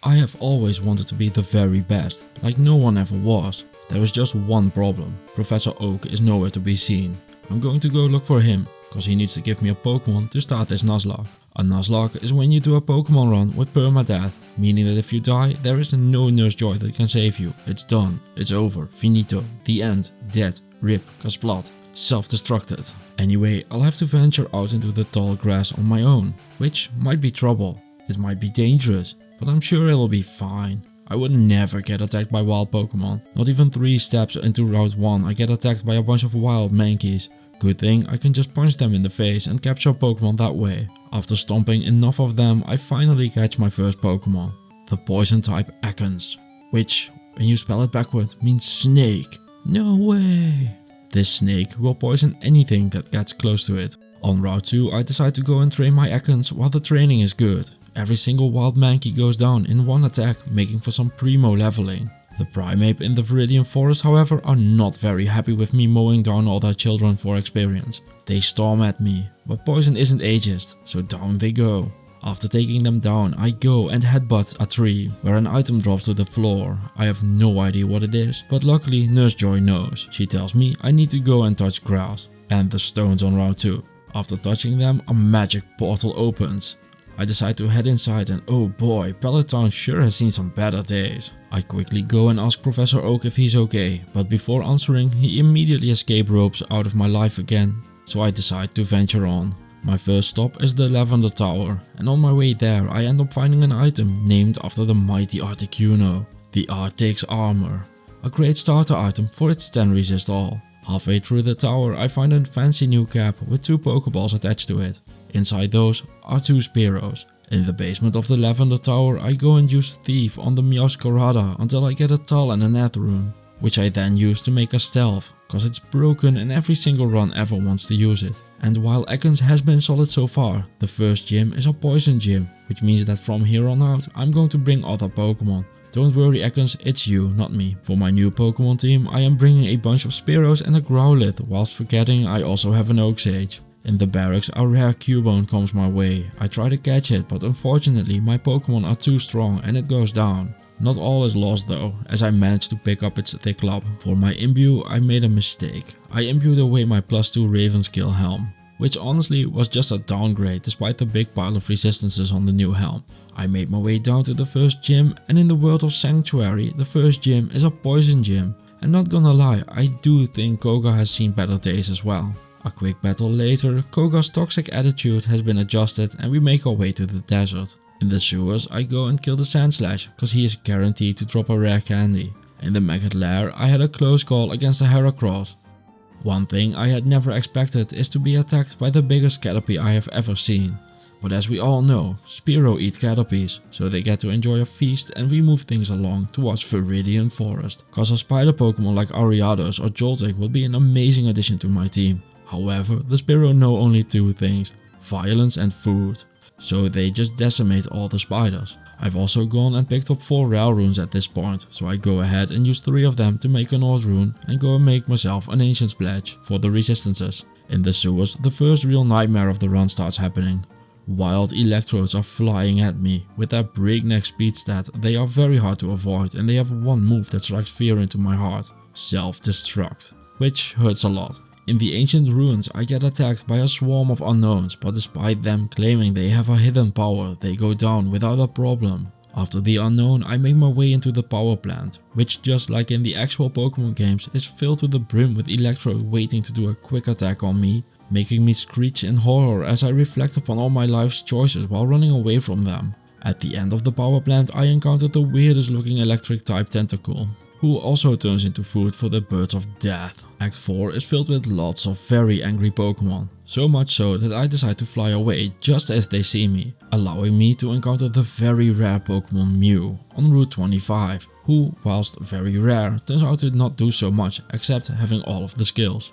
I have always wanted to be the very best, like no one ever was. There is just one problem. Professor Oak is nowhere to be seen. I'm going to go look for him, cause he needs to give me a Pokémon to start this Nuzlocke. A Nuzlocke is when you do a Pokémon run with permadeath, meaning that if you die, there is no Nurse Joy that can save you. It's done, it's over, finito, the end, dead, rip, kasplat, self-destructed. Anyway, I'll have to venture out into the tall grass on my own, which might be trouble. It might be dangerous, but I'm sure it'll be fine. I would never get attacked by wild Pokémon. Not even 3 steps into Route 1 I get attacked by a bunch of wild Mankeys. Good thing I can just punch them in the face and capture Pokémon that way. After stomping enough of them, I finally catch my first Pokémon. The poison type Ekans, which, when you spell it backward, means snake. No way! This snake will poison anything that gets close to it. On Route 2 I decide to go and train my Ekans while the training is good. Every single wild Mankey goes down in one attack, making for some primo leveling. The Primeape in the Viridian Forest, however, are not very happy with me mowing down all their children for experience. They storm at me, but poison isn't ageist, so down they go. After taking them down, I go and headbutt a tree, where an item drops to the floor. I have no idea what it is, but luckily Nurse Joy knows. She tells me I need to go and touch grass and the stones on Route 2. After touching them, a magic portal opens. I decide to head inside and oh boy, Peloton sure has seen some better days. I quickly go and ask Professor Oak if he's okay, but before answering he immediately escape ropes out of my life again, so I decide to venture on. My first stop is the Lavender Tower, and on my way there I end up finding an item named after the mighty Articuno, the Arctic's Armor. A great starter item for its 10 resist all. Halfway through the tower I find a fancy new cap with 2 Pokeballs attached to it. Inside those are 2 Spearows. In the basement of the Lavender Tower I go and use Thief on the Meowscarada until I get a Tal and an Aether rune, which I then use to make a Stealth, cause it's broken and every single run ever wants to use it. And while Ekans has been solid so far, the first gym is a poison gym, which means that from here on out I'm going to bring other Pokemon. Don't worry Ekans, it's you, not me. For my new Pokemon team I am bringing a bunch of Spearows and a Growlithe, whilst forgetting I also have an Oak Sage. In the barracks a rare Cubone comes my way. I try to catch it, but unfortunately my Pokemon are too strong and it goes down. Not all is lost though, as I managed to pick up its thick club. For my Imbue I made a mistake. I imbued away my +2 Raven skill helm, which honestly was just a downgrade despite the big pile of resistances on the new helm. I made my way down to the first gym, and in the world of Sanctuary the first gym is a poison gym. And not gonna lie, I do think Koga has seen better days as well. A quick battle later, Koga's toxic attitude has been adjusted and we make our way to the desert. In the sewers I go and kill the Sandslash, cause he is guaranteed to drop a rare candy. In the Maggot Lair I had a close call against a Heracross. One thing I had never expected is to be attacked by the biggest Caterpie I have ever seen. But as we all know, Spearow eat Caterpies, so they get to enjoy a feast and we move things along towards Viridian Forest. Cause a spider Pokemon like Ariados or Joltik would be an amazing addition to my team. However, the Spearow know only 2 things, violence and food, so they just decimate all the spiders. I've also gone and picked up 4 rare runes at this point, so I go ahead and use 3 of them to make an old rune and go and make myself an Ancient's Pledge for the resistances. In the sewers, the first real nightmare of the run starts happening. Wild Electrodes are flying at me. With their breakneck speed stat, they are very hard to avoid and they have one move that strikes fear into my heart, Self-Destruct, which hurts a lot. In the ancient ruins I get attacked by a swarm of unknowns, but despite them claiming they have a hidden power, they go down without a problem. After the unknown I make my way into the power plant, which just like in the actual Pokemon games is filled to the brim with Electrode waiting to do a quick attack on me, making me screech in horror as I reflect upon all my life's choices while running away from them. At the end of the power plant I encountered the weirdest looking electric type tentacle, who also turns into food for the birds of death. Act 4 is filled with lots of very angry Pokemon, so much so that I decide to fly away just as they see me, allowing me to encounter the very rare Pokemon Mew on Route 25, who, whilst very rare, turns out to not do so much except having all of the skills.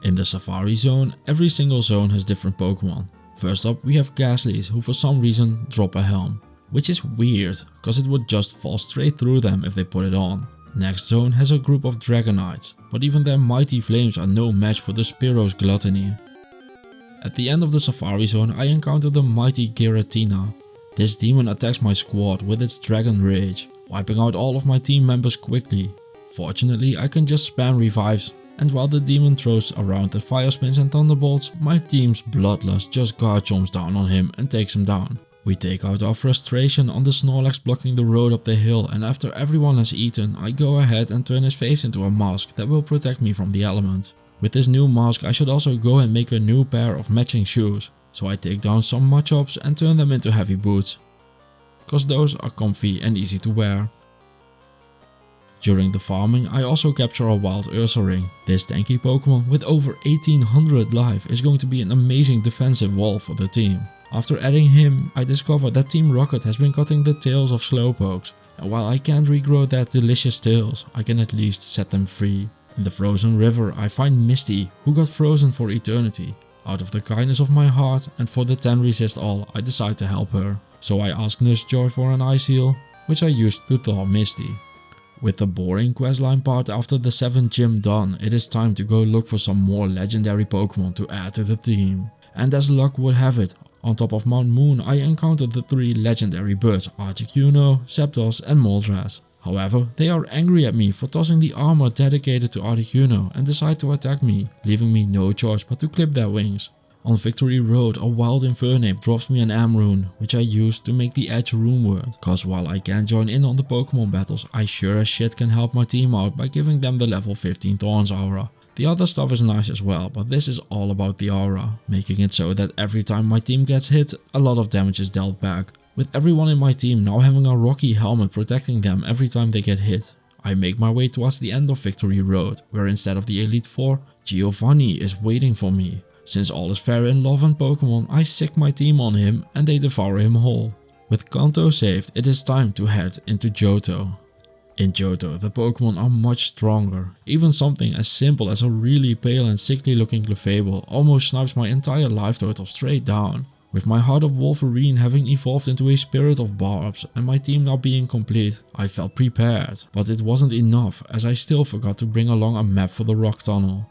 In the Safari Zone, every single zone has different Pokemon. First up we have Ghastlies, who for some reason drop a helm, which is weird, cause it would just fall straight through them if they put it on. Next zone has a group of Dragonites, but even their mighty flames are no match for the Spearow's gluttony. At the end of the Safari Zone I encounter the mighty Giratina. This demon attacks my squad with its Dragon Rage, wiping out all of my team members quickly. Fortunately, I can just spam revives, and while the demon throws around the fire spins and thunderbolts, my team's Bloodlust just guard chomps down on him and takes him down. We take out our frustration on the Snorlax blocking the road up the hill, and after everyone has eaten, I go ahead and turn his face into a mask that will protect me from the elements. With this new mask I should also go and make a new pair of matching shoes, so I take down some Machops and turn them into heavy boots, cause those are comfy and easy to wear. During the farming I also capture a wild Ursaring. This tanky Pokemon with over 1800 life is going to be an amazing defensive wall for the team. After adding him, I discover that Team Rocket has been cutting the tails of Slowpokes, and while I can't regrow their delicious tails, I can at least set them free. In the frozen river I find Misty, who got frozen for eternity. Out of the kindness of my heart and for the 10 resist all, I decide to help her. So I ask Nuzlocke for an Ice Heal, which I used to thaw Misty. With the boring questline part after the 7th gym done, it is time to go look for some more legendary Pokemon to add to the team. And as luck would have it, on top of Mount Moon I encountered the 3 legendary birds Articuno, Zapdos and Moltres. However, they are angry at me for tossing the armor dedicated to Articuno and decide to attack me, leaving me no choice but to clip their wings. On Victory Road, a wild Infernape drops me an Amrune, which I use to make the Edge rune word, cause while I can't join in on the Pokemon battles, I sure as shit can help my team out by giving them the level 15 Thorns aura. The other stuff is nice as well, but this is all about the aura, making it so that every time my team gets hit, a lot of damage is dealt back. With everyone in my team now having a rocky helmet protecting them every time they get hit, I make my way towards the end of Victory Road, where instead of the Elite Four, Giovanni is waiting for me. Since all is fair in love and Pokemon, I sick my team on him and they devour him whole. With Kanto saved, it is time to head into Johto. In Johto, the Pokemon are much stronger. Even something as simple as a really pale and sickly looking Clefable almost snipes my entire life total straight down. With my Heart of Wolverine having evolved into a Spirit of Barbs and my team now being complete, I felt prepared, but it wasn't enough as I still forgot to bring along a map for the Rock Tunnel.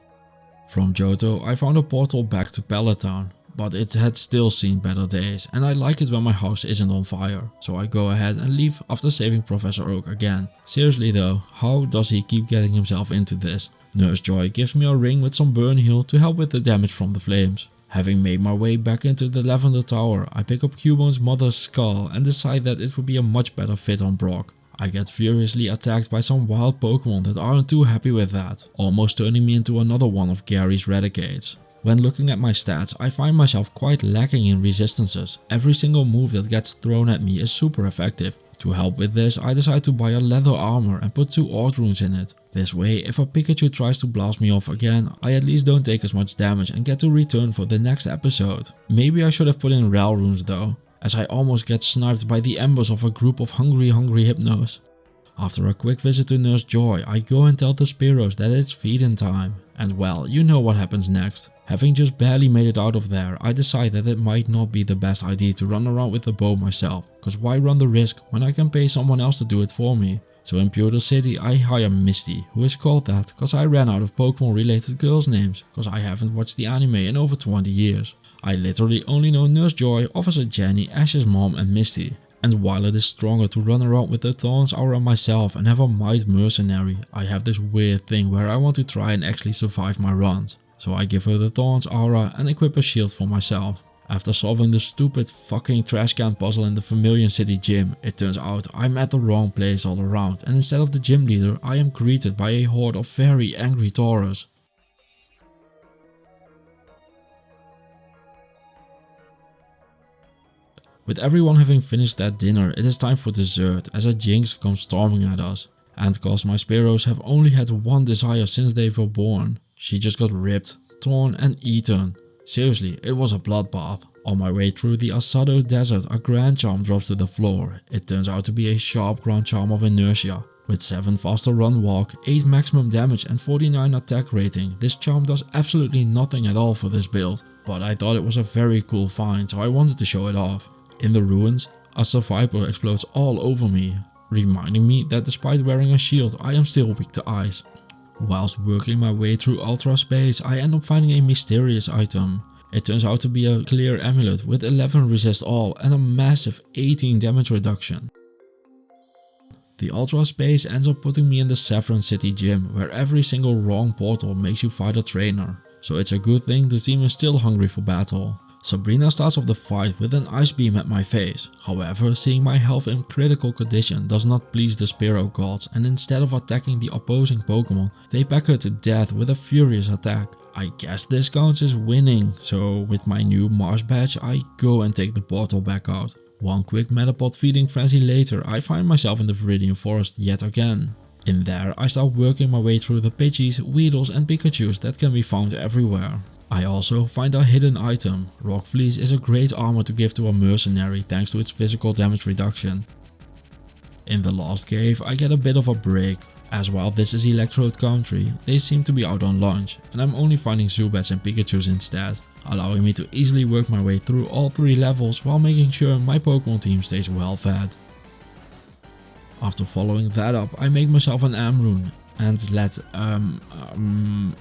From Johto I found a portal back to Pallet Town, but it had still seen better days and I like it when my house isn't on fire, so I go ahead and leave after saving Professor Oak again. Seriously though, how does he keep getting himself into this? Nurse Joy gives me a ring with some burn heal to help with the damage from the flames. Having made my way back into the Lavender Tower, I pick up Cubone's mother's skull and decide that it would be a much better fit on Brock. I get furiously attacked by some wild Pokemon that aren't too happy with that, almost turning me into another one of Gary's Renegades. When looking at my stats, I find myself quite lacking in resistances. Every single move that gets thrown at me is super effective. To help with this, I decide to buy a leather armor and put 2 Ord runes in it. This way, if a Pikachu tries to blast me off again, I at least don't take as much damage and get to return for the next episode. Maybe I should have put in Rel runes though, as I almost get sniped by the embers of a group of hungry Hypnos. After a quick visit to Nurse Joy, I go and tell the Spearows that it's feeding time. And well, you know what happens next. Having just barely made it out of there, I decide that it might not be the best idea to run around with the bow myself, cause why run the risk when I can pay someone else to do it for me? So in Pewter City I hire Misty, who is called that cause I ran out of Pokemon related girls names, cause I haven't watched the anime in over 20 years. I literally only know Nurse Joy, Officer Jenny, Ash's mom and Misty. And while it is stronger to run around with the Thorns aura myself and have a Might Mercenary, I have this weird thing where I want to try and actually survive my runs. So I give her the Thorns aura and equip a shield for myself. After solving the stupid fucking trash can puzzle in the Vermilion City gym, it turns out I'm at the wrong place all around, and instead of the gym leader I am greeted by a horde of very angry Taurus. With everyone having finished their dinner, it is time for dessert as a Jinx comes storming at us. And cause my Spearows have only had one desire since they were born, she just got ripped, torn and eaten. Seriously, it was a bloodbath. On my way through the Asado Desert, a Grand Charm drops to the floor. It turns out to be a sharp Grand Charm of Inertia. With 7 faster run walk, 8 maximum damage and 49 attack rating, this charm does absolutely nothing at all for this build. But I thought it was a very cool find, so I wanted to show it off. In the ruins, a Survivor explodes all over me, reminding me that despite wearing a shield, I am still weak to ice. Whilst working my way through Ultra Space, I end up finding a mysterious item. It turns out to be a clear amulet with 11 resist all and a massive 18 damage reduction. The Ultra Space ends up putting me in the Saffron City gym, where every single wrong portal makes you fight a trainer. So it's a good thing the team is still hungry for battle. Sabrina starts off the fight with an ice beam at my face. However, seeing my health in critical condition does not please the Spearow gods, and instead of attacking the opposing Pokemon, they back her to death with a furious attack. I guess this counts as winning, so with my new Mars badge I go and take the portal back out. One quick Metapod feeding frenzy later, I find myself in the Viridian Forest yet again. In there I start working my way through the Pidgeys, Weedles and Pikachus that can be found everywhere. I also find a hidden item. Rock Fleece is a great armor to give to a mercenary thanks to its physical damage reduction. In the last cave I get a bit of a break, as while this is Electrode country, they seem to be out on lunch and I'm only finding Zubats and Pikachus instead, allowing me to easily work my way through all 3 levels while making sure my Pokemon team stays well fed. After following that up, I make myself an Amrune and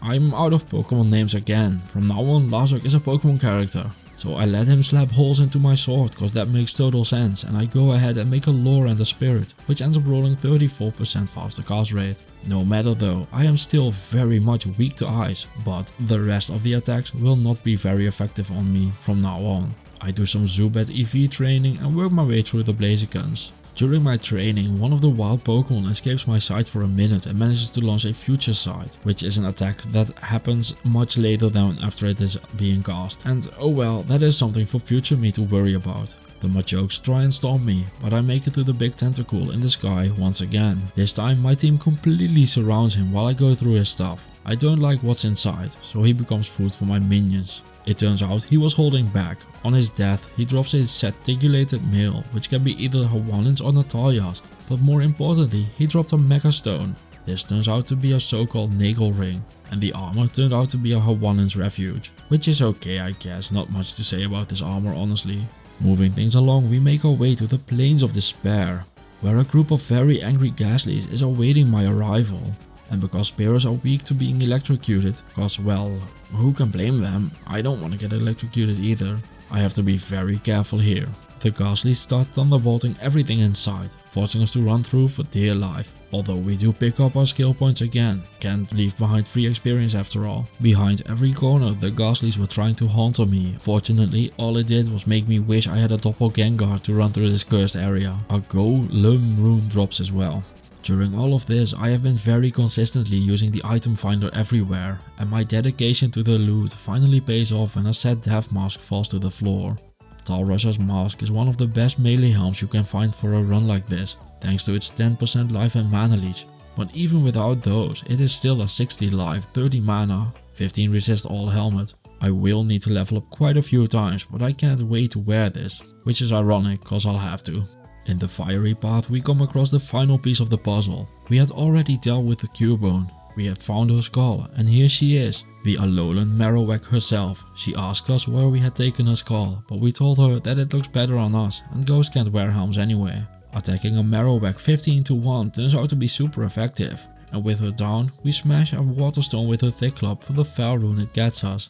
I'm out of Pokemon names again. From now on, Lazark is a Pokemon character. So I let him slap holes into my sword cause that makes total sense, and I go ahead and make a lore and a spirit, which ends up rolling 34% faster cast rate. No matter though, I am still very much weak to ice, but the rest of the attacks will not be very effective on me from now on. I do some Zubat EV training and work my way through the Blazikens. During my training, one of the wild Pokemon escapes my sight for a minute and manages to launch a Future Sight, which is an attack that happens much later than after it is being cast. And oh well, that is something for future me to worry about. The Machokes try and stomp me, but I make it to the big tentacle in the sky once again. This time my team completely surrounds him while I go through his stuff. I don't like what's inside, so he becomes food for my minions. It turns out he was holding back. On his death, he drops a Satigulated male, which can be either Hawanins or Natalia's, but more importantly, he dropped a Mega Stone. This turns out to be a so-called Nagel Ring, and the armor turned out to be a Hawanin's Refuge, which is okay I guess, not much to say about this armor honestly. Moving things along, we make our way to the Plains of Despair, where a group of very angry Gaslies is awaiting my arrival. And because Spearows are weak to being electrocuted, cause well, who can blame them? I don't want to get electrocuted either. I have to be very careful here. The Gaslies start thunderbolting everything in sight, forcing us to run through for dear life. Although we do pick up our skill points again, can't leave behind free experience after all. Behind every corner the Gaslies were trying to haunt me. Fortunately, all it did was make me wish I had a doppelganger to run through this cursed area. A Golem rune drops as well. During all of this, I have been very consistently using the item finder everywhere, and my dedication to the loot finally pays off when a Set Death Mask falls to the floor. Talrus's Mask is one of the best melee helms you can find for a run like this, thanks to its 10% life and mana leech, but even without those, it is still a 60 life, 30 mana, 15 resist all helmet. I will need to level up quite a few times, but I can't wait to wear this, which is ironic cause I'll have to. In the fiery path we come across the final piece of the puzzle. We had already dealt with the Cubone. We had found her skull, and here she is, the Alolan Marowak herself. She asked us where we had taken her skull, but we told her that it looks better on us and ghosts can't wear helms anyway. Attacking a Marowak 15 to 1 turns out to be super effective, and with her down we smash a Waterstone with her Thick Club for the Fel rune it gets us.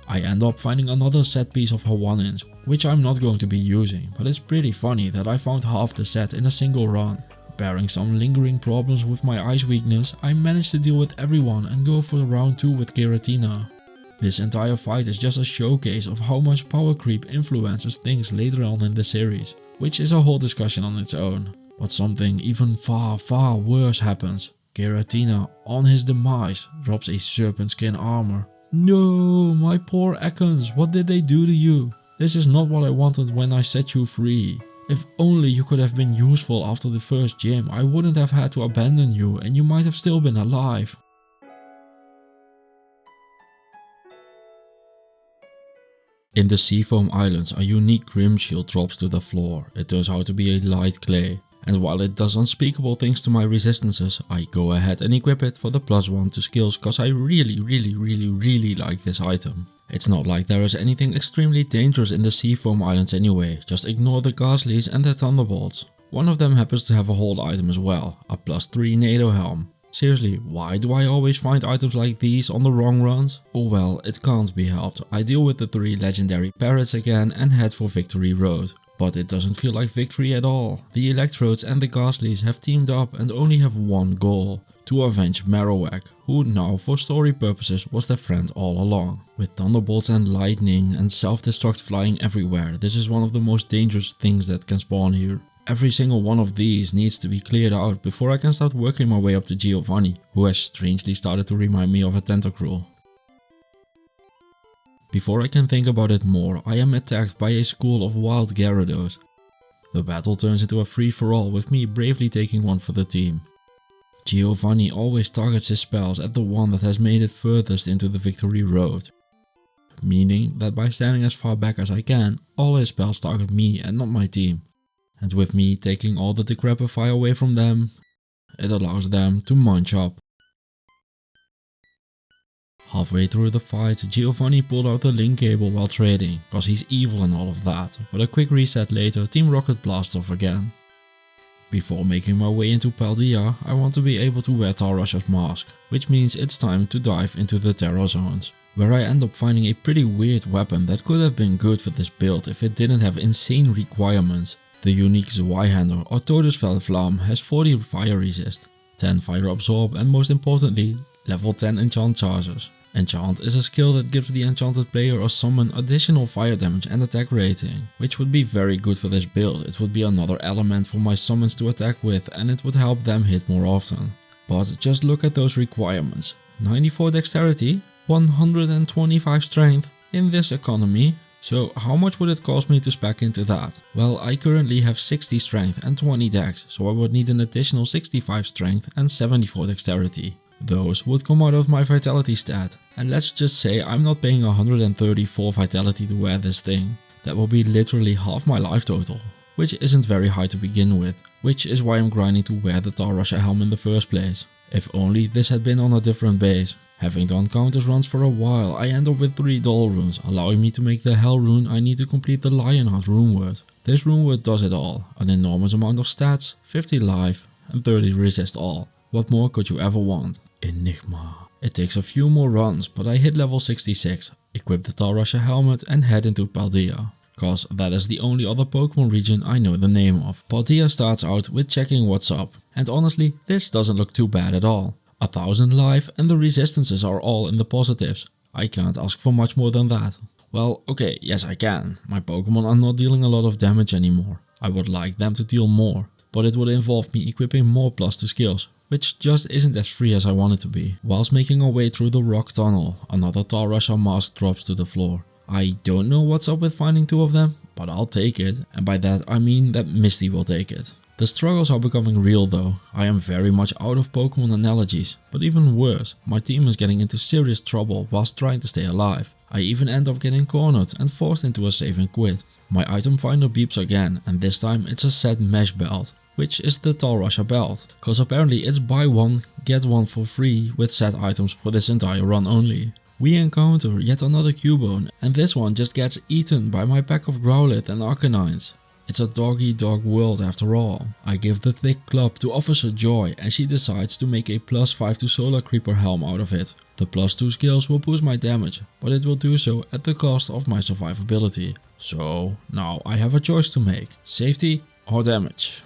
I end up finding another set piece of Hawanins, which I'm not going to be using, but it's pretty funny that I found half the set in a single run. Bearing some lingering problems with my ice weakness, I managed to deal with everyone and go for round 2 with Giratina. This entire fight is just a showcase of how much power creep influences things later on in the series, which is a whole discussion on its own. But something even far worse happens. Giratina, on his demise, drops a serpent skin armor. No, my poor Ekans, what did they do to you? This is not what I wanted when I set you free. If only you could have been useful after the first gym, I wouldn't have had to abandon you and you might have still been alive. In the Seafoam Islands, a unique Grim Shield drops to the floor. It turns out to be a light clay. And while it does unspeakable things to my resistances, I go ahead and equip it for the +1 to skills cause I really like this item. It's not like there is anything extremely dangerous in the Seafoam Islands anyway, just ignore the Gaslies and their Thunderbolts. One of them happens to have a hold item as well, a +3 NATO helm. Seriously, why do I always find items like these on the wrong runs? Oh well, it can't be helped. I deal with the 3 legendary parrots again and head for Victory Road. But it doesn't feel like victory at all. The Electrodes and the Ghastlies have teamed up and only have one goal: to avenge Marowak, who now for story purposes was their friend all along. With thunderbolts and lightning and self-destruct flying everywhere, this is one of the most dangerous things that can spawn here. Every single one of these needs to be cleared out before I can start working my way up to Giovanni, who has strangely started to remind me of a Tentacruel. Before I can think about it more, I am attacked by a school of wild Gyarados. The battle turns into a free-for-all with me bravely taking one for the team. Giovanni always targets his spells at the one that has made it furthest into the Victory Road, meaning that by standing as far back as I can, all his spells target me and not my team. And with me taking all the Decrepify away from them, it allows them to munch up. Halfway through the fight, Giovanni pulled out the link cable while trading, cause he's evil and all of that, but a quick reset later, Team Rocket blasts off again. Before making my way into Paldea, I want to be able to wear Talrusha's mask, which means it's time to dive into the Terra Zones, where I end up finding a pretty weird weapon that could have been good for this build if it didn't have insane requirements. The unique Zweihander or Todesfell Flam has 40 fire resist, 10 fire absorb and most importantly, level 10 enchant charges. Enchant is a skill that gives the enchanted player or summon additional fire damage and attack rating, which would be very good for this build. It would be another element for my summons to attack with and it would help them hit more often. But just look at those requirements: 94 dexterity, 125 strength in this economy. So how much would it cost me to spec into that? Well, I currently have 60 strength and 20 dex, so I would need an additional 65 strength and 74 dexterity. Those would come out of my vitality stat, and let's just say I'm not paying 134 vitality to wear this thing. That will be literally half my life total, which isn't very high to begin with, which is why I'm grinding to wear the Talrusha helm in the first place. If only this had been on a different base. Having done counters runs for a while, I end up with 3 Doll runes, allowing me to make the Hell rune I need to complete the Lionheart rune word. This rune word does it all: an enormous amount of stats, 50 life and 30 resist all. What more could you ever want? Enigma. It takes a few more runs, but I hit level 66, equip the Talrusha helmet and head into Paldea, cause that is the only other Pokemon region I know the name of. Paldea starts out with checking what's up, and honestly this doesn't look too bad at all. 1000 life and the resistances are all in the positives. I can't ask for much more than that. Well, okay, yes I can. My Pokemon are not dealing a lot of damage anymore. I would like them to deal more, but it would involve me equipping more +2 skills, which just isn't as free as I want it to be. Whilst making our way through the rock tunnel, another Talrusha mask drops to the floor. I don't know what's up with finding 2 of them, but I'll take it, and by that I mean that Misty will take it. The struggles are becoming real though. I am very much out of Pokemon analogies, but even worse, my team is getting into serious trouble whilst trying to stay alive. I even end up getting cornered and forced into a save and quit. My item finder beeps again, and this time it's a set mesh belt, which is the Talrusha belt, cause apparently it's buy one get one for free with set items for this entire run only. We encounter yet another Cubone, and this one just gets eaten by my pack of Growlithe and Arcanines. It's a dog-eat-dog world after all. I give the thick club to Officer Joy and she decides to make a +5 to Solar Creeper helm out of it. The +2 skills will boost my damage, but it will do so at the cost of my survivability. So now I have a choice to make: safety or damage.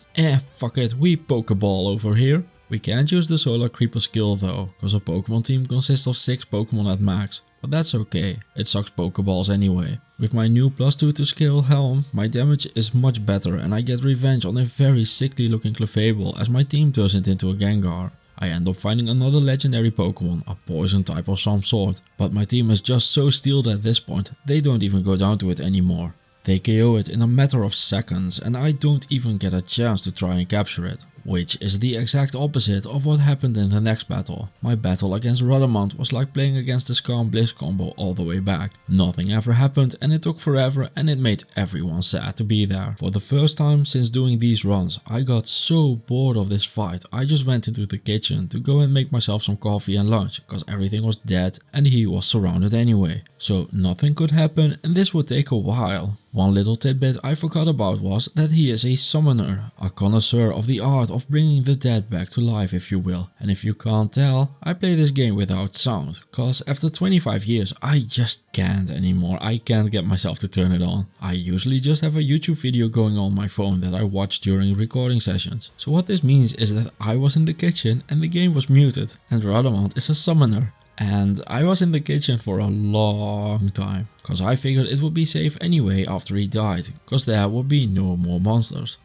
Fuck it, we Pokeball over here. We can't use the Solar Creeper skill though, cause a Pokemon team consists of 6 Pokemon at max. But that's okay, it sucks Pokeballs anyway. With my new +2 to skill helm, my damage is much better and I get revenge on a very sickly looking Clefable as my team turns it into a Gengar. I end up finding another legendary Pokemon, a poison type of some sort, but my team is just so steeled at this point, they don't even go down to it anymore. They KO it in a matter of seconds and I don't even get a chance to try and capture it. Which is the exact opposite of what happened in the next battle. My battle against Rudamant was like playing against the Skarm Bliss combo all the way back. Nothing ever happened and it took forever and it made everyone sad to be there. For the first time since doing these runs, I got so bored of this fight, I just went into the kitchen to go and make myself some coffee and lunch, cause everything was dead and he was surrounded anyway. So nothing could happen and this would take a while. One little tidbit I forgot about was that he is a summoner, a connoisseur of the art of bringing the dead back to life, if you will. And if you can't tell, I play this game without sound, cause after 25 years I just can't anymore. I can't get myself to turn it on. I usually just have a YouTube video going on my phone that I watch during recording sessions. So what this means is that I was in the kitchen and the game was muted, and Radamant is a summoner. And I was in the kitchen for a long time, cause I figured it would be safe anyway after he died, cause there would be no more monsters.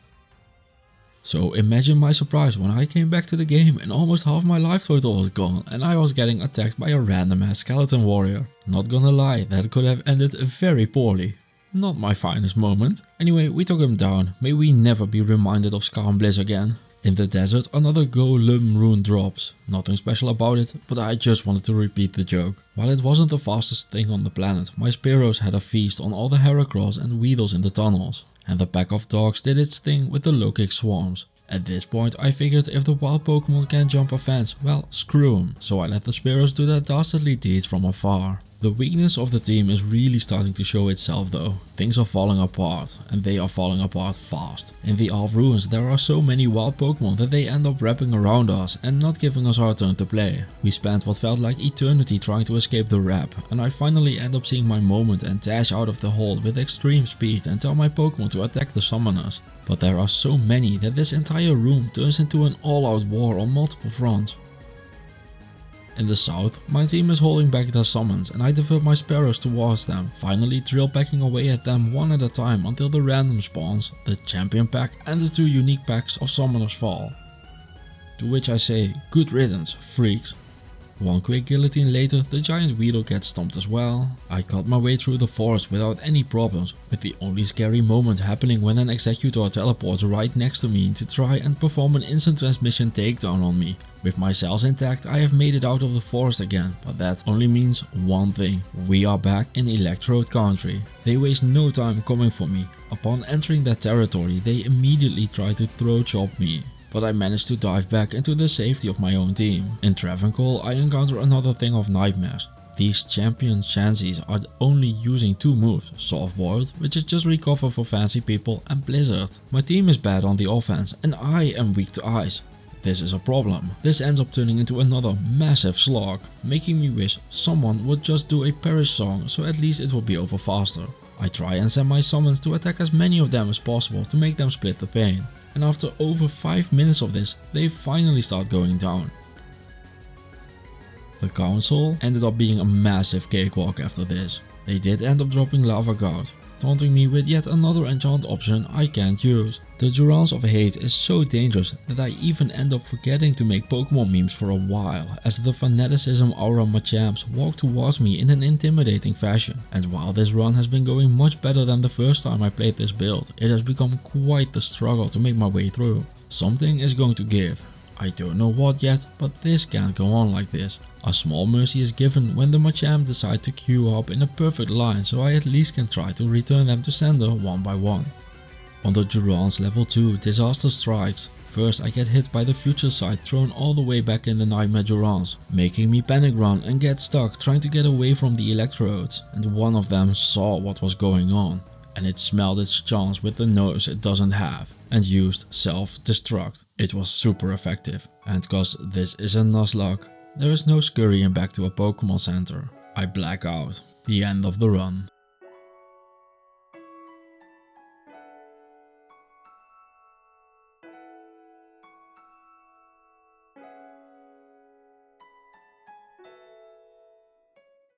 So imagine my surprise when I came back to the game and almost half my life total was gone and I was getting attacked by a random ass skeleton warrior. Not gonna lie, that could have ended very poorly. Not my finest moment. Anyway, we took him down. May we never be reminded of Scar and Bliss again. In the desert, another golem rune drops. Nothing special about it, but I just wanted to repeat the joke. While it wasn't the fastest thing on the planet, my Spearows had a feast on all the Heracross and Weedles in the tunnels. And the pack of dogs did its thing with the low-kick swarms. At this point I figured if the wild Pokemon can't jump a fence, well, screw 'em, so I let the Spearows do their dastardly deeds from afar. The weakness of the team is really starting to show itself though. Things are falling apart, and they are falling apart fast. In the Alph Ruins there are so many wild Pokemon that they end up wrapping around us and not giving us our turn to play. We spent what felt like eternity trying to escape the wrap, and I finally end up seeing my moment and dash out of the hold with extreme speed and tell my Pokemon to attack the summoners. But there are so many that this entire room turns into an all-out war on multiple fronts. In the south, my team is holding back their summons and I divert my Spearows towards them, finally drill packing away at them one at a time until the random spawns, the champion pack and the 2 unique packs of summoners fall. To which I say, good riddance, freaks. One quick guillotine later, the giant Weedle gets stomped as well. I cut my way through the forest without any problems, with the only scary moment happening when an Executor teleports right next to me to try and perform an instant transmission takedown on me. With my cells intact, I have made it out of the forest again, but that only means one thing: we are back in Electrode country. They waste no time coming for me. Upon entering that territory, they immediately try to throat chop me. But I managed to dive back into the safety of my own team. In Travancore, I encounter another thing of nightmares. These champion Shansies are only using 2 moves, Soft Boiled, which is just recover for fancy people, and Blizzard. My team is bad on the offense and I am weak to ice. This is a problem. This ends up turning into another massive slog, making me wish someone would just do a Perish song so at least it will be over faster. I try and send my summons to attack as many of them as possible to make them split the pain. And after over 5 minutes of this, they finally start going down. The council ended up being a massive cakewalk after this. They did end up dropping Lava Gout, taunting me with yet another enchant option I can't use. The Durance of Hate is so dangerous that I even end up forgetting to make Pokemon memes for a while, as the Fanaticism Aura Machamps walk towards me in an intimidating fashion. And while this run has been going much better than the first time I played this build, it has become quite the struggle to make my way through. Something is going to give. I don't know what yet, but this can't go on like this. A small mercy is given when the Machamp decide to queue up in a perfect line, so I at least can try to return them to sender one by one. On the Durance level 2, disaster strikes. First I get hit by the future sight thrown all the way back in the Nightmare Durance, making me panic run and get stuck trying to get away from the electrodes, and one of them saw what was going on, and it smelled its chance with the nose it doesn't have, and used self-destruct. It was super effective, and cause this is a Nuzlocke, there is no scurrying back to a Pokemon Center. I black out. The end of the run.